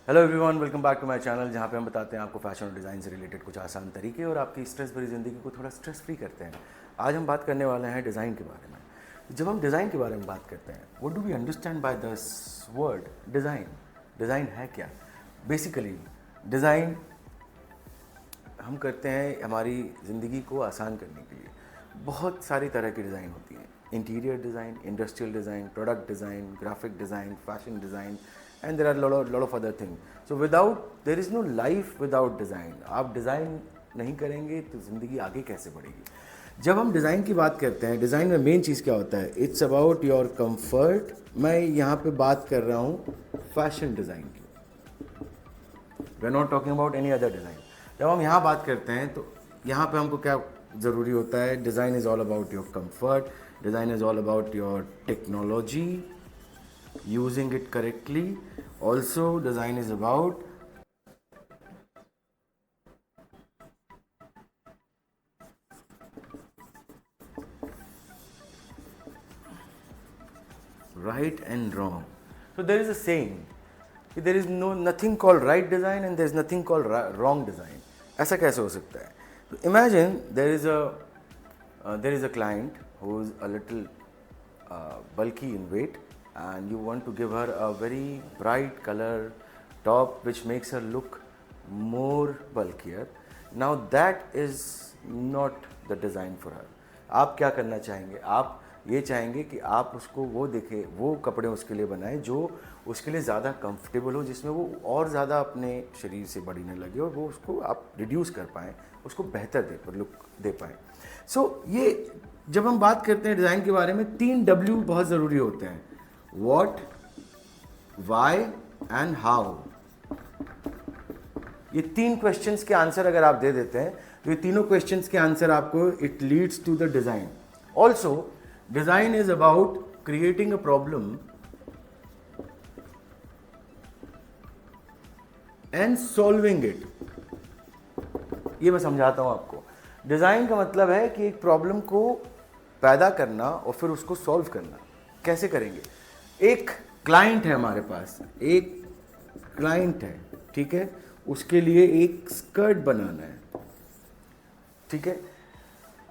Hello everyone, welcome back to my channel, जहाँ पे हम बताते हैं आपको फैशन और डिज़ाइन से रिलेटेड कुछ आसान तरीके और आपकी स्ट्रेस भरी ज़िंदगी को थोड़ा स्ट्रेस फ्री करते हैं। आज हम बात करने वाले हैं डिज़ाइन के बारे में। जब हम डिज़ाइन के बारे में बात करते हैं, what do we understand by this word design? Design है क्या? बेसिकली डिज़ाइन हम करते हैं हमारी ज़िंदगी को आसान करने के लिए। बहुत सारी तरह की डिज़ाइन होती हैं: interior design, industrial design, product design, graphic design, fashion design, and there are lot of other things. So without, there is no life without design. आप डिज़ाइन नहीं करेंगे तो ज़िंदगी आगे कैसे बढ़ेगी? जब हम डिज़ाइन की बात करते हैं, डिज़ाइन में मेन चीज़ क्या होता है? It's about your comfort. मैं यहाँ पे बात कर रहा हूँ फैशन डिज़ाइन की, we are not talking about any other design. जब हम यहाँ बात करते हैं तो यहाँ पे हमको क्या ज़रूरी होता है? Design is all about your comfort, design is all about your technology, using it correctly. Also, design is about right and wrong. So there is a saying, there is nothing called right design and there is nothing called wrong design. ऐसा कैसे हो सकता है? So imagine there is a client who is a little bulky in weight, and you want to give her a very bright color top which makes her look more bulkier. Now that is not the design for her. आप क्या करना चाहेंगे? आप ये चाहेंगे कि आप उसको वो देखें, वो कपड़े उसके लिए बनाएं जो उसके लिए ज़्यादा कंफर्टेबल हो, जिसमें वो और ज़्यादा अपने शरीर से बढ़ने लगे और वो उसको आप रिड्यूस कर पाएँ, उसको बेहतर लुक दे पाएँ। सो ये जब हम बात करते हैं डिज़ाइन के बारे में, 3 W बहुत ज़रूरी होते हैं: What, why and how. ये 3 क्वेश्चंस के आंसर अगर आप दे देते हैं तो ये तीनों क्वेश्चंस के आंसर आपको it leads to the design. Also design is about creating a problem and solving it. ये मैं समझाता हूं आपको. डिज़ाइन का मतलब है कि एक प्रॉब्लम को पैदा करना और फिर उसको सॉल्व करना. कैसे करेंगे? एक क्लाइंट है हमारे पास, एक क्लाइंट है, ठीक है, उसके लिए एक स्कर्ट बनाना है, ठीक है.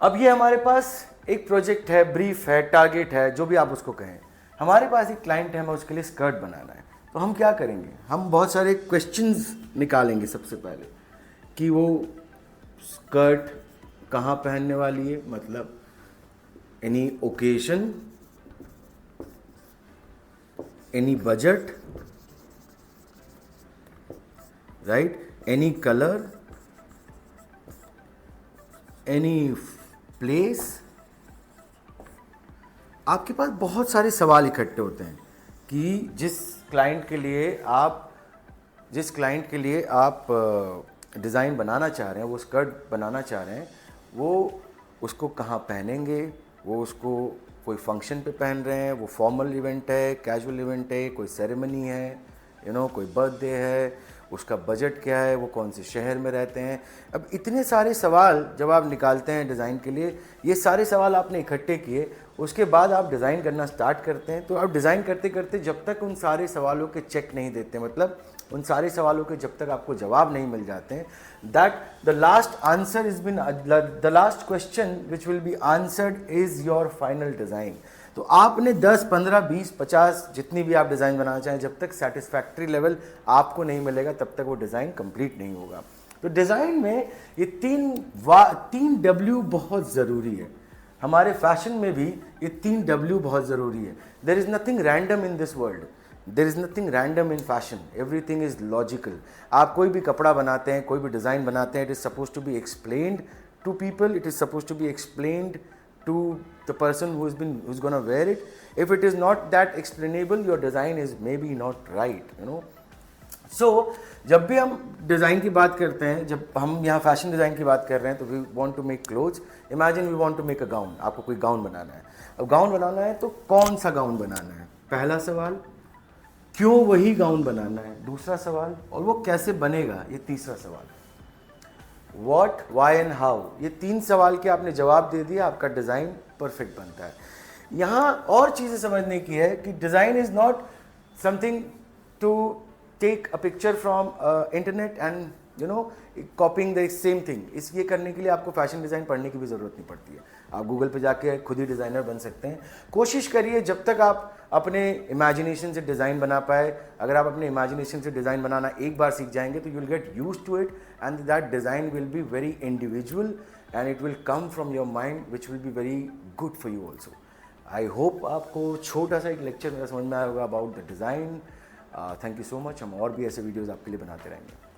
अब ये हमारे पास एक प्रोजेक्ट है, ब्रीफ है, टारगेट है, जो भी आप उसको कहें. हमारे पास एक क्लाइंट है, हमें उसके लिए स्कर्ट बनाना है. तो हम क्या करेंगे? हम बहुत सारे क्वेश्चंस निकालेंगे सबसे पहले कि वो स्कर्ट कहाँ पहनने वाली है, मतलब any occasion, any budget, right, any color, any place. आपके पास बहुत सारे सवाल इकट्ठे होते हैं कि जिस क्लाइंट के लिए आप डिज़ाइन बनाना चाह रहे हैं, वो स्कर्ट बनाना चाह रहे हैं, वो उसको कहाँ पहनेंगे, वो उसको कोई फंक्शन पे पहन रहे हैं, वो फॉर्मल इवेंट है, कैजुअल इवेंट है, कोई सेरेमनी है, कोई बर्थडे है, उसका बजट क्या है, वो कौन से शहर में रहते हैं. अब इतने सारे सवाल जब आप निकालते हैं डिज़ाइन के लिए, ये सारे सवाल आपने इकट्ठे किए, उसके बाद आप डिज़ाइन करना स्टार्ट करते हैं. तो आप डिज़ाइन करते करते जब तक उन सारे सवालों के चेक नहीं देते, मतलब उन सारे सवालों के जब तक आपको जवाब नहीं मिल जाते हैं, that the last answer is been the last question which will be answered is your final design. तो आपने 10, 15, 20, 50 जितनी भी आप डिज़ाइन बनाना चाहें, जब तक सेटिस्फैक्ट्री लेवल आपको नहीं मिलेगा तब तक वो डिज़ाइन कंप्लीट नहीं होगा. तो डिज़ाइन में ये 3 W बहुत ज़रूरी है. हमारे फैशन में भी ये 3 W बहुत ज़रूरी है. There is nothing random in this world. There is nothing random in fashion. Everything is logical. आप कोई भी कपड़ा बनाते हैं, कोई भी डिज़ाइन बनाते हैं, it is suppose to be explained to people. It is suppose to be explained to the person who's gonna wear it. If it is not that explainable, your design is maybe not right, So जब भी हम design की बात करते हैं, जब हम यहाँ फैशन डिज़ाइन की बात कर रहे हैं, तो we want to make clothes. Imagine we want to make a gown. आपको कोई गाउन बनाना है. अब गाउन बनाना है तो कौन सा गाउन बनाना है? पहला सवाल, क्यों वही गाउन बनाना है? दूसरा सवाल, और वो कैसे बनेगा? ये तीसरा सवाल. वॉट, वाई एंड हाउ, ये 3 सवाल के आपने जवाब दे दिया, आपका डिज़ाइन परफेक्ट बनता है. यहाँ और चीज़ें समझने की है कि design is not something to take a picture from internet and copying the same thing. इस ये करने के लिए आपको फैशन डिज़ाइन पढ़ने की भी ज़रूरत नहीं पड़ती है, आप गूगल पे जाके खुद ही डिज़ाइनर बन सकते हैं। कोशिश करिए जब तक आप अपने इमेजिनेशन से डिज़ाइन बना पाए। अगर आप अपने इमेजिनेशन से डिज़ाइन बनाना एक बार सीख जाएंगे तो you will get used to it and that design will be very individual and it will come from your mind which will be very good for you also. I hope आपको छोटा सा एक lecture मेरा समझ में आया होगा about the design. Thank you so much. हम और भी ऐसे वीडियोज़ आपके लिए बनाते रहेंगे।